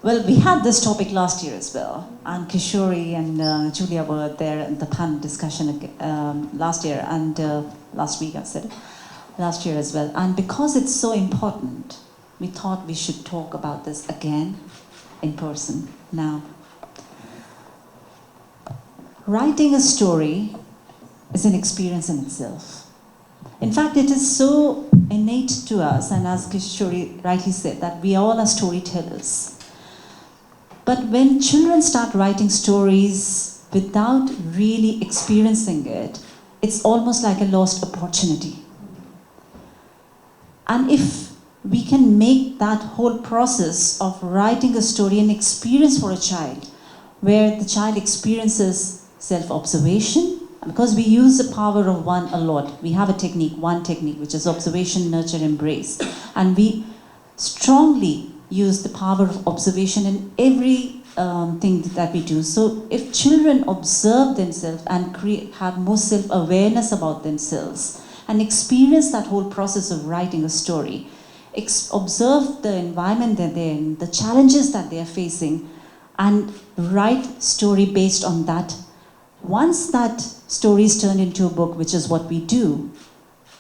Well, we had this topic last year as well, and Kishori and Julia were there at the panel discussion last year, and last week I said, last year as well. And because it's so important, we thought we should talk about this again in person now. Writing a story is an experience in itself. In fact, it is so innate to us, and as Kishori rightly said, that we all are storytellers. But when children start writing stories without really experiencing it, it's almost like a lost opportunity. And if we can make that whole process of writing a story an experience for a child, where the child experiences self-observation, because we use the power of one a lot. We have one technique, which is observation, nurture, embrace. And we strongly use the power of observation in every thing that we do. So if children observe themselves and have more self-awareness about themselves and experience that whole process of writing a story, observe the environment that they're in, the challenges that they're facing, and write story based on that. Once that story is turned into a book, which is what we do,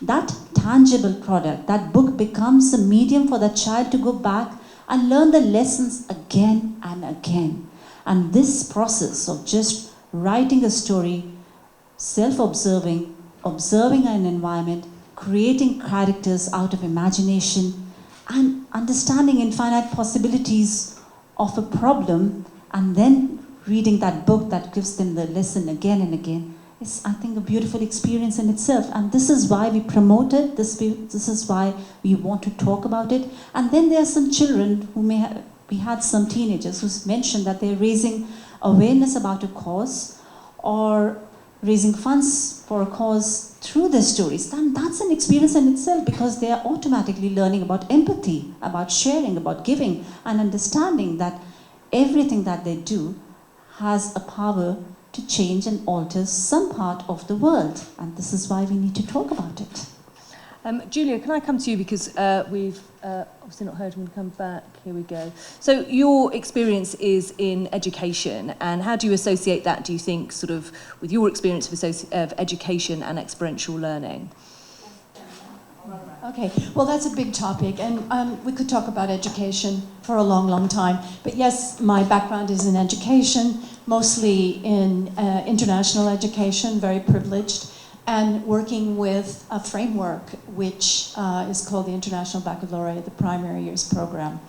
that tangible product, that book becomes a medium for the child to go back and learn the lessons again and again. And this process of just writing a story, self-observing, observing an environment, creating characters out of imagination, and understanding infinite possibilities of a problem, and then reading that book that gives them the lesson again and again, is, I think, a beautiful experience in itself. And this is why we promote it, this is why we want to talk about it. And then there are some children who we had some teenagers who mentioned that they're raising awareness about a cause or raising funds for a cause through their stories. Then that's an experience in itself, because they are automatically learning about empathy, about sharing, about giving, and understanding that everything that they do has a power to change and alter some part of the world. And this is why we need to talk about it. Julia, can I come to you, because we've obviously not heard when we come back. Here we go. So your experience is in education, and how do you associate that, do you think, sort of with your experience of education and experiential learning? Okay, well, that's a big topic, and we could talk about education for a long, long time. But yes, my background is in education, mostly in international education, very privileged, and working with a framework which is called the International Baccalaureate, the primary years program.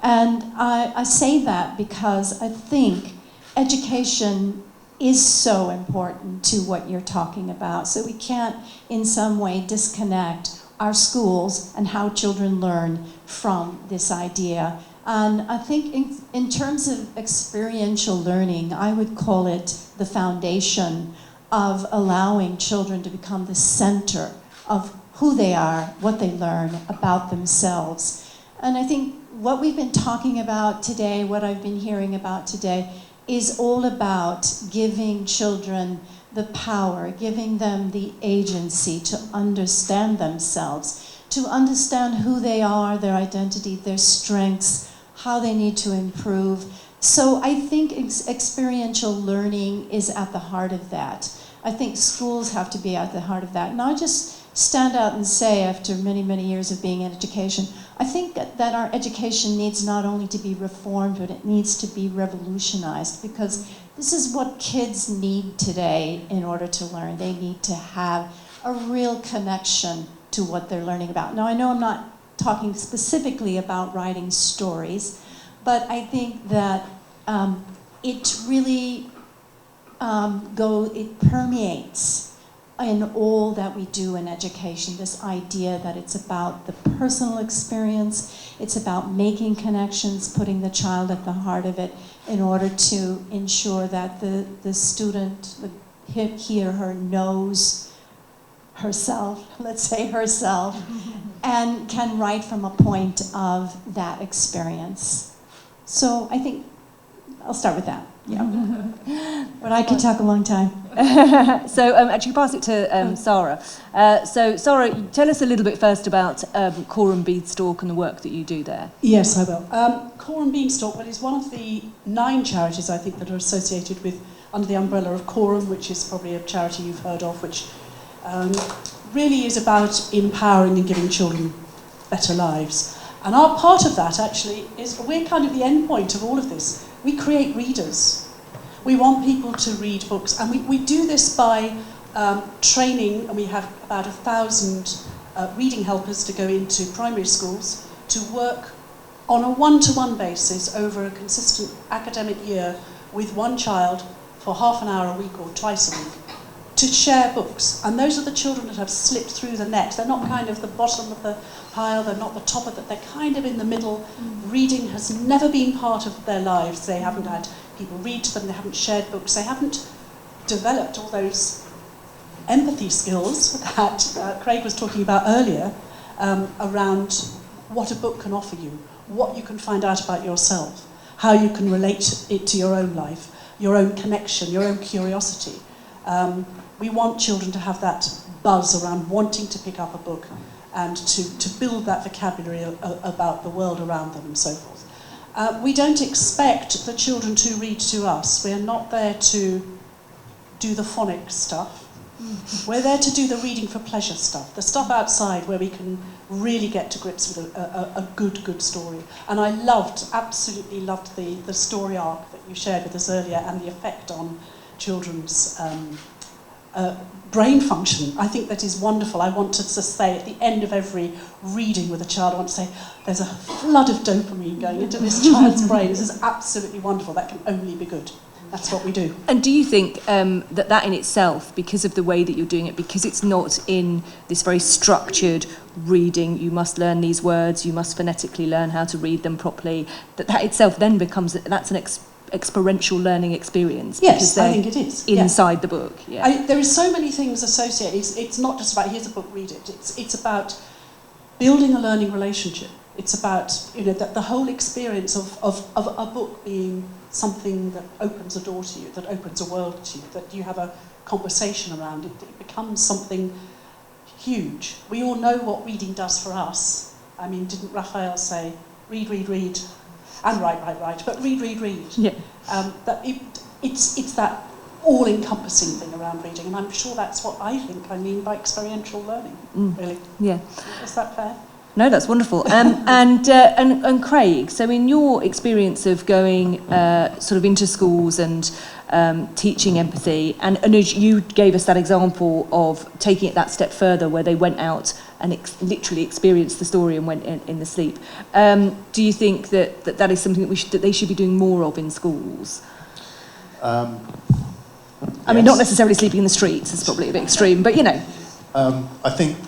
And I say that because I think education is so important to what you're talking about. So we can't in some way disconnect our schools and how children learn from this idea. And I think in terms of experiential learning, I would call it the foundation of allowing children to become the center of who they are, what they learn about themselves. And I think what we've been talking about today, what I've been hearing about today, is all about giving children the power, giving them the agency to understand themselves, to understand who they are, their identity, their strengths, how they need to improve. So I think experiential learning is at the heart of that. I think schools have to be at the heart of that. And I just stand out and say, after many, many years of being in education, I think that our education needs not only to be reformed, but it needs to be revolutionized, because this is what kids need today in order to learn. They need to have a real connection to what they're learning about. Now, I know I'm not talking specifically about writing stories, but I think that it really it permeates in all that we do in education, this idea that it's about the personal experience, it's about making connections, putting the child at the heart of it in order to ensure that the student, he or her, knows herself, let's say herself, and can write from a point of that experience. So I think I'll start with that. Yeah. But I could talk a long time. So actually pass it to Sarah. So Sarah, tell us a little bit first about Quorum Beanstalk and the work that you do there. Yes, I will. Quorum Beanstalk is one of the 9 charities, I think, that are associated with, under the umbrella of Quorum, which is probably a charity you've heard of, which really is about empowering and giving children better lives. And our part of that, actually, is we're kind of the end point of all of this. We create readers. We want people to read books, and we do this by training, and we have about 1,000 reading helpers to go into primary schools to work on a one-to-one basis over a consistent academic year with one child for half an hour a week or twice a week to share books. And those are the children that have slipped through the net. They're not kind of the bottom of the pile, they're not the top of it, they're kind of in the middle. Reading has never been part of their lives. They haven't had people read to them, they haven't shared books, they haven't developed all those empathy skills that Craig was talking about earlier around what a book can offer you, what you can find out about yourself, how you can relate it to your own life, your own connection, your own curiosity. We want children to have that buzz around wanting to pick up a book and to build that vocabulary about the world around them and so forth. We don't expect the children to read to us. We're not there to do the phonics stuff. We're there to do the reading for pleasure stuff, the stuff outside where we can really get to grips with a good story. And I absolutely loved the story arc that you shared with us earlier and the effect on children's brain function. I think that is wonderful. I want to say at the end of every reading with a child, I want to say, there's a flood of dopamine going into this child's brain. This is absolutely wonderful. That can only be good. That's what we do. And do you think that in itself, because of the way that you're doing it, because it's not in this very structured reading, you must learn these words, you must phonetically learn how to read them properly, that itself then becomes, that's an experiential learning experience? Yes, I think it is. Inside the book. Yeah. There are so many things associated. It's not just about, here's a book, read it. It's about building a learning relationship. It's about the whole experience of a book being something that opens a door to you, that opens a world to you, that you have a conversation around it. It becomes something huge. We all know what reading does for us. I mean, didn't Raphael say, read, and write, but read. Yeah. It's that all-encompassing thing around reading, and I'm sure that's what I mean by experiential learning, really. Yeah. Is that fair? No, that's wonderful. And Craig, so in your experience of going sort of into schools and teaching empathy, and as you gave us that example of taking it that step further where they went out and literally experienced the story and went in the sleep, do you think that is something that they should be doing more of in schools? I mean, not necessarily sleeping in the streets, it's probably a bit extreme, but I think,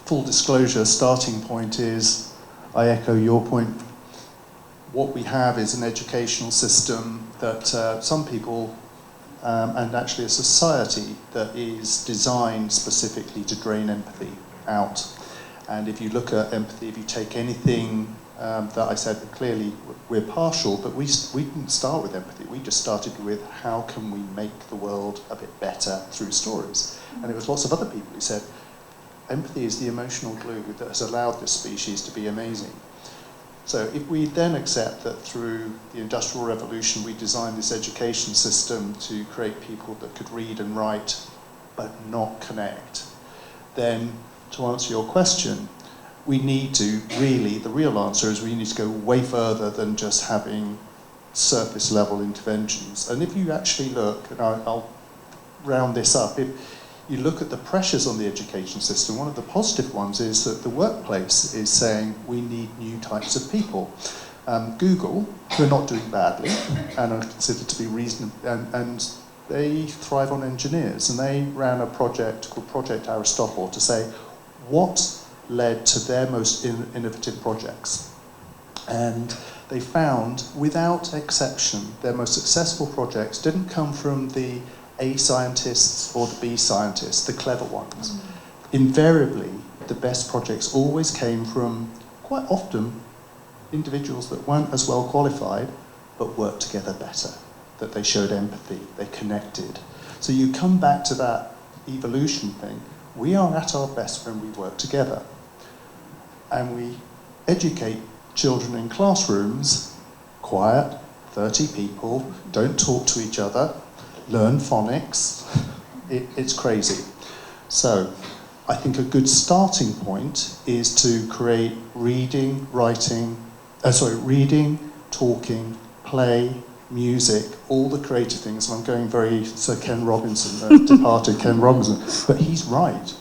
full disclosure, starting point is, I echo your point, what we have is an educational system that some people, and actually a society that is designed specifically to drain empathy out. And if you look at empathy, if you take anything that I said, clearly we're partial, but we didn't start with empathy. We just started with how can we make the world a bit better through stories. And it was lots of other people who said, empathy is the emotional glue that has allowed this species to be amazing. So if we then accept that through the Industrial Revolution we designed this education system to create people that could read and write but not connect, then to answer your question, we need to really, the real answer is we need to go way further than just having surface level interventions. And if you actually look, and I'll round this up, if you look at the pressures on the education system, one of the positive ones is that the workplace is saying we need new types of people. Google, who are not doing badly and are considered to be reasonable, and they thrive on engineers, and they ran a project called Project Aristotle to say what led to their most innovative projects. And they found, without exception, their most successful projects didn't come from the A scientists or the B scientists, the clever ones. Invariably, the best projects always came from, quite often, individuals that weren't as well qualified, but worked together better, that they showed empathy, they connected. So you come back to that evolution thing. We are at our best when we work together. And we educate children in classrooms, quiet, 30 people, don't talk to each other, learn phonics. It's crazy. So I think a good starting point is to create reading, talking, play, music, all the creative things. And I'm going very Sir Ken Robinson, departed Ken Robinson, but he's right.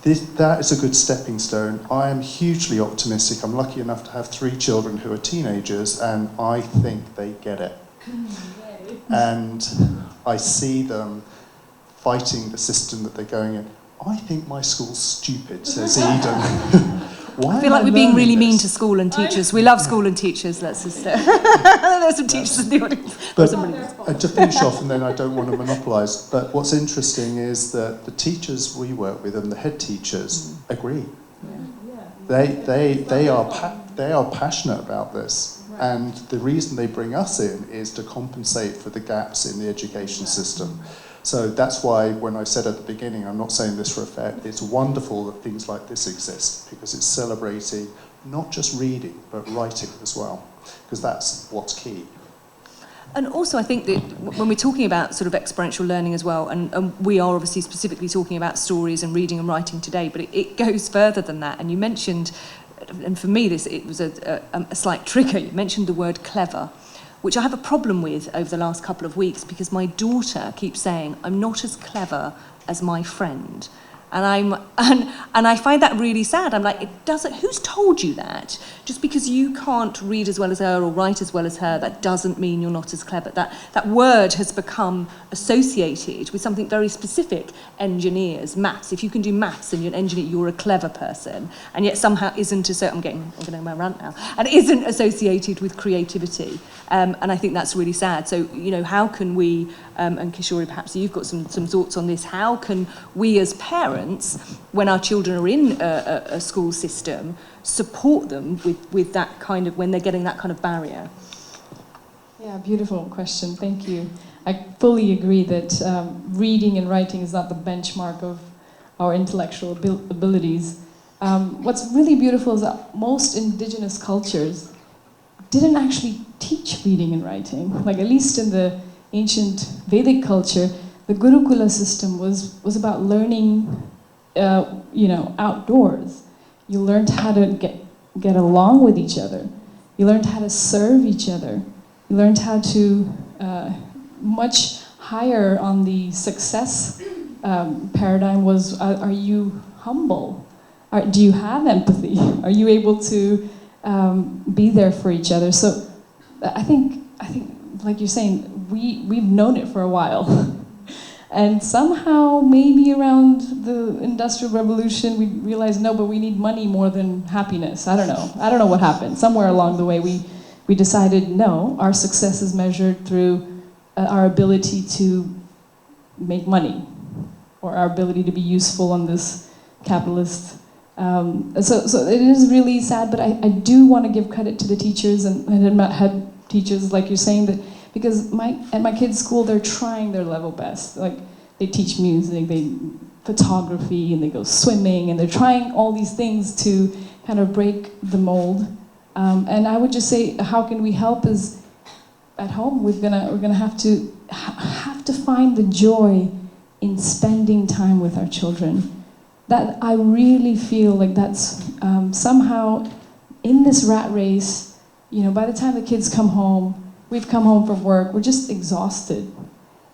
That is a good stepping stone. I am hugely optimistic. I'm lucky enough to have 3 children who are teenagers, and I think they get it. And I see them fighting the system that they're going in. I think my school's stupid, says Eden. Why I feel like we're being really mean to this? school and teachers. We love school and teachers. Let's just there's some teachers in the audience. But to finish off, and then I don't want to monopolise, but what's interesting is that the teachers we work with and the head teachers agree. They are passionate about this, and the reason they bring us in is to compensate for the gaps in the education system. So that's why when I said at the beginning, I'm not saying this for effect, it's wonderful that things like this exist, because it's celebrating not just reading, but writing as well, because that's what's key. And also I think that when we're talking about sort of experiential learning as well, and we are obviously specifically talking about stories and reading and writing today, but it goes further than that. And you mentioned, and for me it was a slight trigger, you mentioned the word clever, which I have a problem with over the last couple of weeks, because my daughter keeps saying, I'm not as clever as my friend. And I find that really sad. I'm like, who's told you that? Just because you can't read as well as her or write as well as her, that doesn't mean you're not as clever. That word has become associated with something very specific. Engineers, maths. If you can do maths and you're an engineer, you're a clever person. And yet somehow isn't, I'm going on my rant now, and isn't associated with creativity. And I think that's really sad. So, how can we, and Kishori, perhaps you've got some thoughts on this, how can we as parents, when our children are in a school system, support them with that kind of, when they're getting that kind of barrier? Yeah, beautiful question. Thank you. I fully agree that reading and writing is not the benchmark of our intellectual abilities. What's really beautiful is that most indigenous cultures didn't actually teach reading and writing. Like, at least in the ancient Vedic culture, the Gurukula system was about learning, outdoors. You learned how to get along with each other. You learned how to serve each other. You learned how to, much higher on the success paradigm was, are you humble? Do you have empathy? Are you able to be there for each other? So I think, like you're saying, we've known it for a while. And somehow, maybe around the Industrial Revolution, we realized, no, but we need money more than happiness. I don't know what happened. Somewhere along the way, we decided, no, our success is measured through our ability to make money, or our ability to be useful on this capitalist. So it is really sad, but I do want to give credit to the teachers and head teachers, like you're saying, that because at my kids' school, they're trying their level best. Like, they teach music, photography, and they go swimming, and they're trying all these things to kind of break the mold. And I would just say, how can we help? Is at home we're gonna have to find the joy in spending time with our children. That I really feel like that's somehow in this rat race. By the time the kids come home. We've come home from work, we're just exhausted.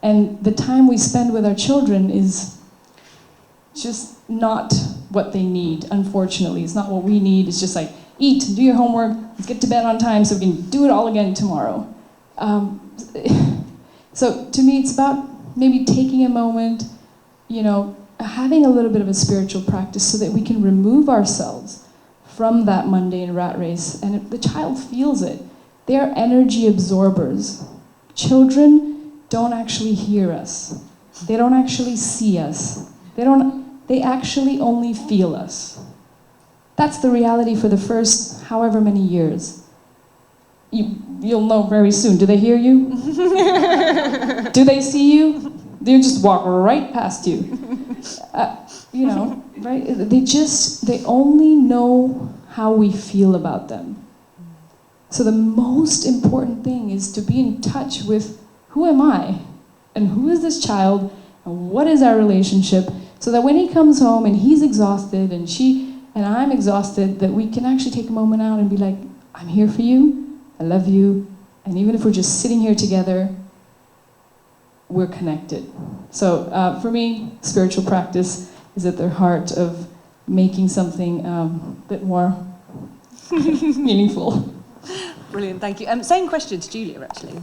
And the time we spend with our children is just not what they need, unfortunately. It's not what we need. It's just like, eat, do your homework, let's get to bed on time so we can do it all again tomorrow. So to me, it's about maybe taking a moment, having a little bit of a spiritual practice so that we can remove ourselves from that mundane rat race. And if the child feels it, they are energy absorbers. Children don't actually hear us. They don't actually see us. They actually only feel us. That's the reality for the first however many years. you'll know very soon. Do they hear you? Do they see you? They just walk right past you. You know, right? They only know how we feel about them. So the most important thing is to be in touch with who am I? And who is this child? And what is our relationship? So that when he comes home and he's exhausted and I'm exhausted, that we can actually take a moment out and be like, I'm here for you, I love you, and even if we're just sitting here together, we're connected. So for me, spiritual practice is at the heart of making something a bit more meaningful. Brilliant, thank you. Same question to Julia, actually.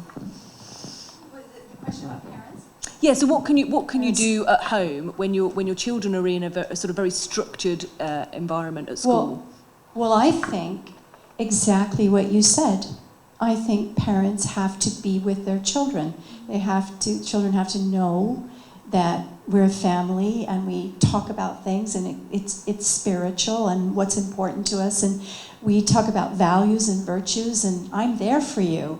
The question about parents? Yeah, so what can you do at home when your children are in a sort of very structured environment at school? Well, I think exactly what you said. I think parents have to be with their children. Children have to know that we're a family and we talk about things and it's spiritual and what's important to us, and we talk about values and virtues, and I'm there for you.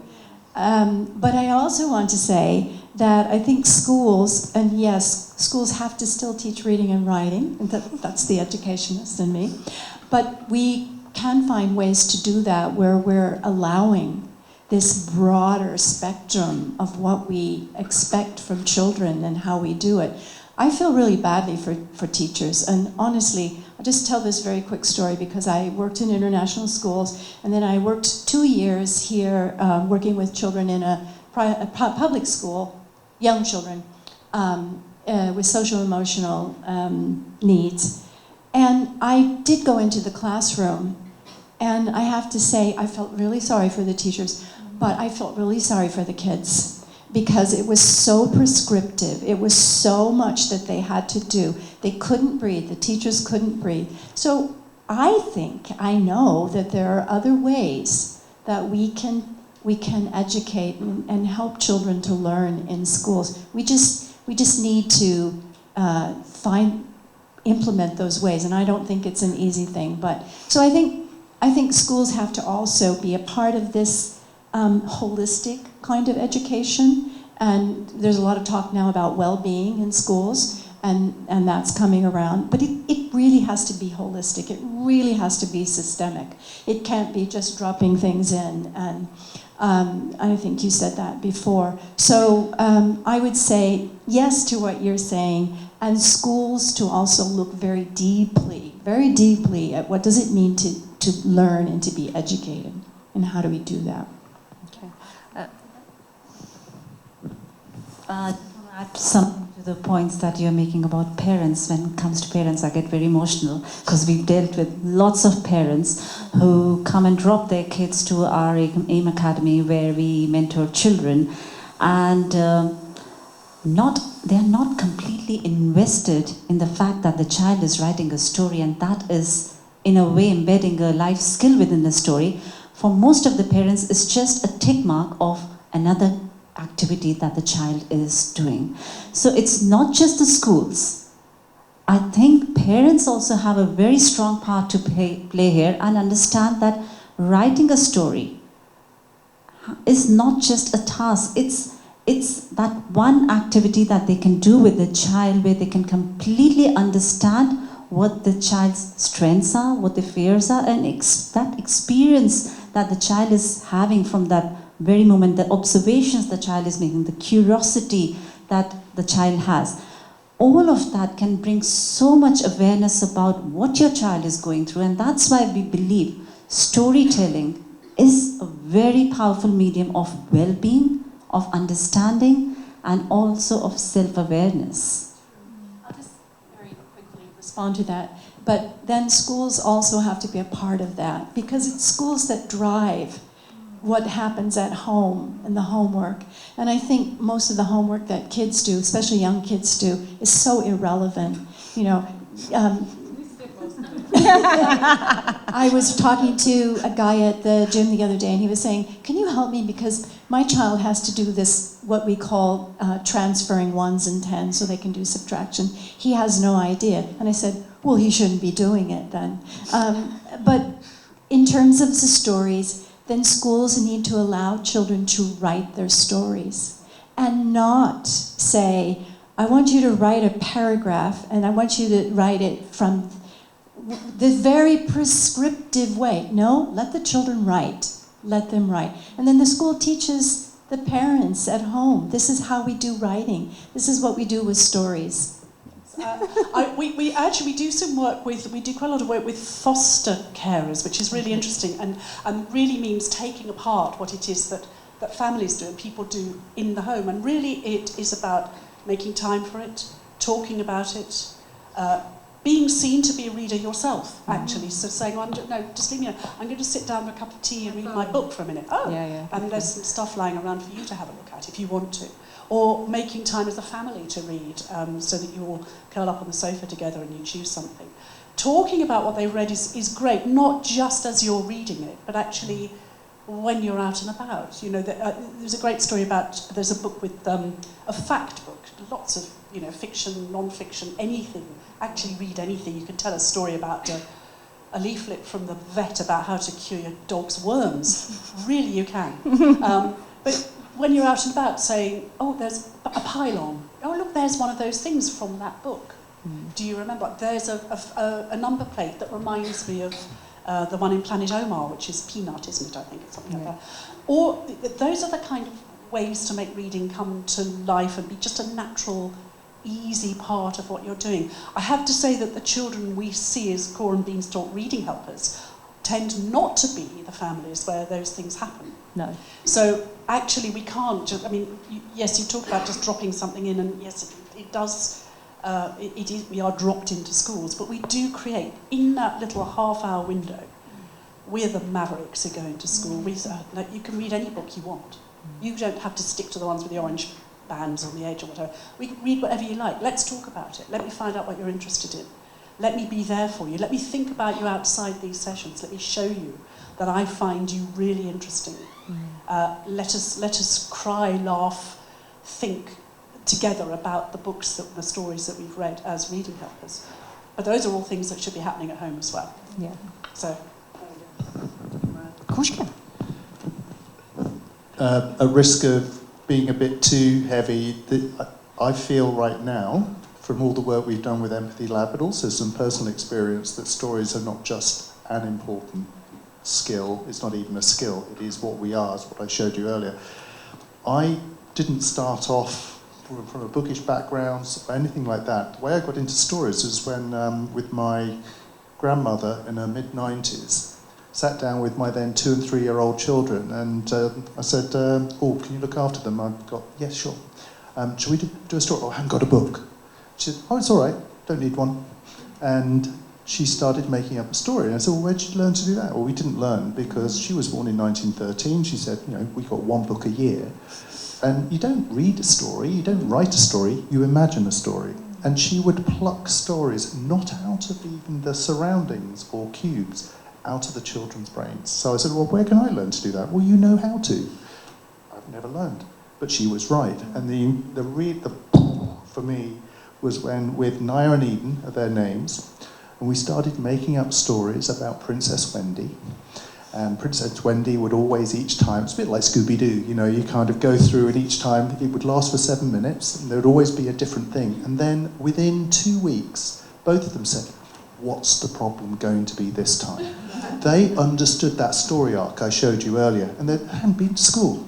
But I also want to say that I think schools, and yes, schools have to still teach reading and writing, and that's the educationist in me, but we can find ways to do that where we're allowing this broader spectrum of what we expect from children and how we do it. I feel really badly for teachers, and honestly, I'll just tell this very quick story because I worked in international schools, and then I worked 2 years here working with children in a public school, young children with social emotional needs. And I did go into the classroom, and I have to say I felt really sorry for the teachers, but I felt really sorry for the kids because it was so prescriptive. It was so much that they had to do. They couldn't breathe. The teachers couldn't breathe. So I know that there are other ways that we can educate and help children to learn in schools. We just need to implement those ways, and I don't think it's an easy thing. But so I think schools have to also be a part of this holistic kind of education, and there's a lot of talk now about well-being in schools, and that's coming around. But it really has to be holistic. It really has to be systemic. It can't be just dropping things in, and I think you said that before. So I would say yes to what you're saying, and schools to also look very deeply at what does it mean to learn and to be educated, and how do we do that? Add some to the points that you're making about parents. When it comes to parents, I get very emotional because we've dealt with lots of parents who come and drop their kids to our AIM Academy where we mentor children, and they're not completely invested in the fact that the child is writing a story, and that is in a way embedding a life skill within the story. For most of the parents, it's just a tick mark of another activity that the child is doing. So it's not just the schools. I think parents also have a very strong part to play here and understand that writing a story is not just a task. It's that one activity that they can do with the child where they can completely understand what the child's strengths are, what the fears are, and that experience that the child is having from that very moment, the observations the child is making, the curiosity that the child has. All of that can bring so much awareness about what your child is going through, and that's why we believe storytelling is a very powerful medium of well-being, of understanding, and also of self-awareness. I'll just very quickly respond to that. But then schools also have to be a part of that, because it's schools that drive what happens at home and the homework. And I think most of the homework that kids do, especially young kids do, is so irrelevant. You know, I was talking to a guy at the gym the other day, and he was saying, can you help me, because my child has to do this, what we call transferring ones and tens so they can do subtraction. He has no idea. And I said, well, he shouldn't be doing it then. But in terms of the stories, then schools need to allow children to write their stories and not say, I want you to write a paragraph and I want you to write it from the very prescriptive way. No, let the children write. Let them write. And then the school teaches the parents at home, this is how we do writing. This is what we do with stories. We do some work with, we do quite a lot of work with foster carers, which is really interesting and really means taking apart what it is that families do and people do in the home. And really it is about making time for it, talking about it, being seen to be a reader yourself, actually. So saying, no, just leave me alone. I'm going to sit down with a cup of tea and read my book for a minute. Oh, yeah. And there's some stuff lying around for you to have a look at if you want to. Or making time as a family to read, so that you all curl up on the sofa together and you choose something. Talking about what they've read is great, not just as you're reading it, but actually when you're out and about. You know, there's a great story about, there's a book with a fact book, lots of, fiction, non-fiction, anything. Actually read anything. You can tell a story about a leaflet from the vet about how to cure your dog's worms. Really, you can. But when you're out and about saying, oh, there's a pylon. Oh, look, there's one of those things from that book. Do you remember? There's a number plate that reminds me of the one in Planet Omar, which is Peanut, isn't it? I think it's something like that. Or those are the kind of ways to make reading come to life and be just a natural, easy part of what you're doing. I have to say that the children we see as Core and Beanstalk reading helpers tend not to be the families where those things happen. No. So actually we can't just, yes, you talk about just dropping something in, and yes, it does, we are dropped into schools, but we do create, in that little half-hour window, we're the mavericks who go into school. You can read any book you want. You don't have to stick to the ones with the orange bands on the edge or whatever. We can read whatever you like. Let's talk about it. Let me find out what you're interested in. Let me be there for you. Let me think about you outside these sessions. Let me show you that I find you really interesting. Let us cry, laugh, think together about the books, the stories that we've read as reading helpers. But those are all things that should be happening at home as well. Yeah. So, Of course you can. At risk of being a bit too heavy, I feel right now, from all the work we've done with Empathy Lab, but also some personal experience, that stories are not just an important skill, it's not even a skill, it is what we are, is what I showed you earlier. I didn't start off from a bookish background or anything like that. The way I got into stories was when, with my grandmother in her mid-90s, sat down with my then 2- and 3-year-old children, and I said, oh, can you look after them? I've got, yes, sure. Shall we do a story? Oh, I haven't got a book. She said, oh, it's all right, don't need one. And she started making up a story. And I said, well, where did you learn to do that? Well, we didn't learn, because she was born in 1913. She said, we got one book a year. And you don't read a story, you don't write a story, you imagine a story. And she would pluck stories, not out of even the surroundings or cubes, out of the children's brains. So I said, well, where can I learn to do that? Well, you know how to. I've never learned. But she was right. And the for me was when, with Naya and Eden, are their names, and we started making up stories about Princess Wendy. And Princess Wendy would always, each time, it's a bit like Scooby-Doo, you kind of go through, and each time it would last for 7 minutes, and there would always be a different thing. And then within 2 weeks, both of them said, what's the problem going to be this time? They understood that story arc I showed you earlier, and they hadn't been to school.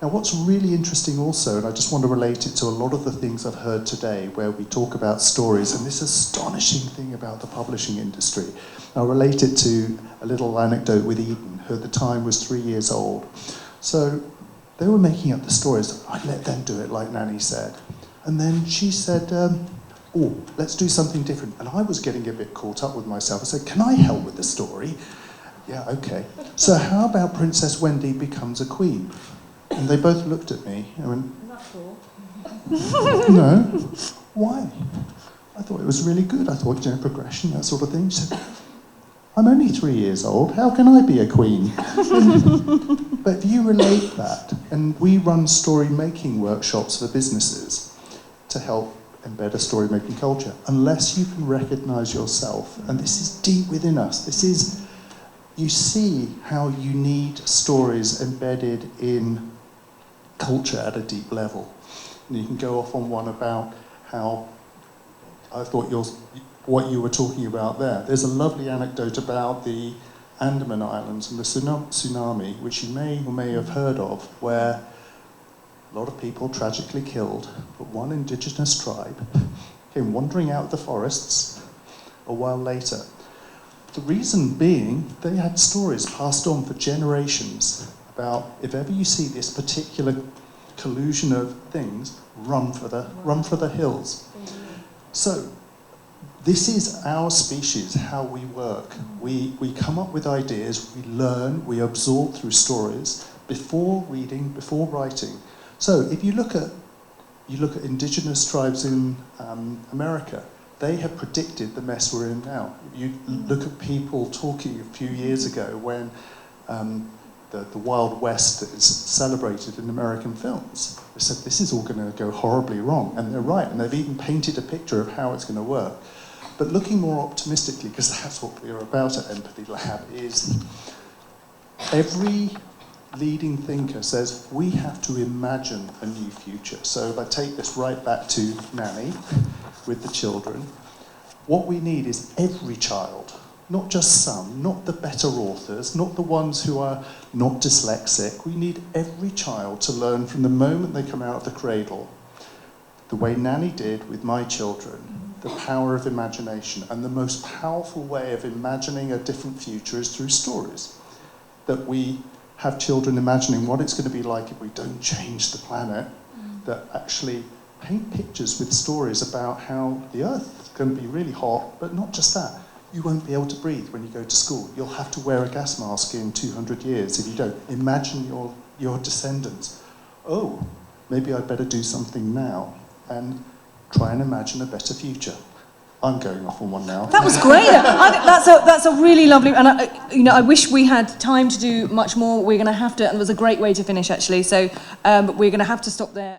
Now, what's really interesting also, and I just want to relate it to a lot of the things I've heard today, where we talk about stories, and this astonishing thing about the publishing industry. I'll relate it to a little anecdote with Eden, who at the time was 3 years old. So they were making up the stories. I'd let them do it, like Nanny said. And then she said, oh, let's do something different. And I was getting a bit caught up with myself. I said, can I help with the story? Yeah, okay. So how about Princess Wendy becomes a queen? And they both looked at me and went, no, why? I thought it was really good. I thought, progression, that sort of thing. She said, I'm only 3 years old. How can I be a queen? But if you relate that, and we run story-making workshops for businesses to help embed a story-making culture, unless you can recognise yourself, and this is deep within us, this is you see how you need stories embedded in culture at a deep level. And you can go off on one about how I thought what you were talking about there. There's a lovely anecdote about the Andaman Islands and the tsunami, which you may or may have heard of, where a lot of people tragically killed, but one indigenous tribe came wandering out of the forests a while later. The reason being, they had stories passed on for generations about, if ever you see this particular collusion of things, run for the hills. So, this is our species, how we work. We come up with ideas, we learn, we absorb through stories, before reading, before writing. So if you look at indigenous tribes in America, they have predicted the mess we're in now. You look at people talking a few years ago when the Wild West is celebrated in American films. They said, this is all going to go horribly wrong, and they're right, and they've even painted a picture of how it's going to work. But looking more optimistically, because that's what we're about at Empathy Lab, is every leading thinker says we have to imagine a new future. So if I take this right back to Nanny with the children, what we need is every child, not just some, not the better authors, not the ones who are not dyslexic. We need every child to learn from the moment they come out of the cradle, the way Nanny did with my children, the power of imagination. And the most powerful way of imagining a different future is through stories. That we have children imagining what it's going to be like if we don't change the planet, that actually paint pictures with stories about how the Earth is going to be really hot, but not just that. You won't be able to breathe when you go to school. You'll have to wear a gas mask in 200 years if you don't. Imagine your descendants. Oh, maybe I'd better do something now and try and imagine a better future. I'm going off on one now. That was great. I think that's a really lovely, and I wish we had time to do much more. We're going to have to, and it was a great way to finish actually. So we're going to have to stop there.